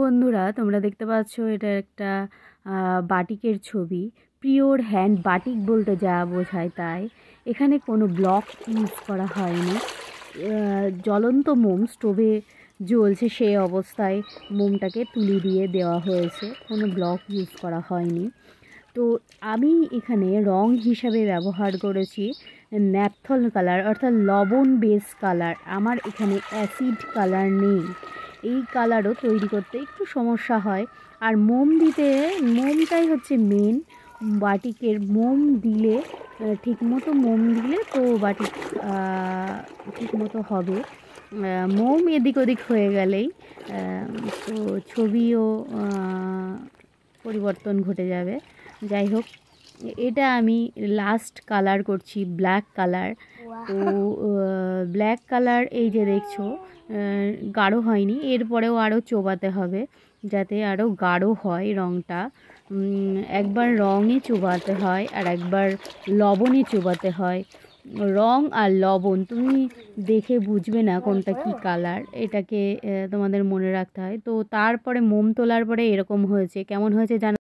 বন্ধুরা, তোমরা দেখতে পাচ্ছ এটা একটা বাটিকের ছবি। পিওর হ্যান্ড বাটিক বলতে যা বোঝায় তাই। এখানে কোনো ব্লক ইউজ করা হয়নি। জ্বলন্ত মোম স্টোভে জ্বলছে, সেই অবস্থায় মোমটাকে তুলে দিয়ে দেওয়া হয়েছে, কোনো ব্লক ইউজ করা হয়নি। তো আমি এখানে রং হিসাবে ব্যবহার করেছি ন্যাপথল কালার, অর্থাৎ লবণ বেস কালার। আমার এখানে অ্যাসিড কালার নেই। এই কালারও তৈরি করতে একটু সমস্যা হয়। আর মোমটাই হচ্ছে মেন। বাটিকের মোম দিলে, ঠিকমতো মোম দিলে তো বাটিক ঠিকমতো হবে। মোম এদিক ওদিক হয়ে গেলেই তো ছবিও পরিবর্তন ঘটে যাবে। যাই হোক, এটা আমি লাস্ট কালার করছি ব্ল্যাক কালার। তো ব্ল্যাক কালার এই যে দেখছো গাঢ় হয়নি, এরপরেও আরও চোবাতে হবে যাতে আরও গাঢ় হয় রঙটা। একবার রঙে চোবাতে হয় আর একবার লবণে চোবাতে হয়। রং আর লবণ তুমি দেখে বুঝবে না কোনটা কি কালার, এটাকে তোমাদের মনে রাখতে হয়। তো তারপরে মোম তোলার পরে এরকম হয়েছে। কেমন হয়েছে জানো?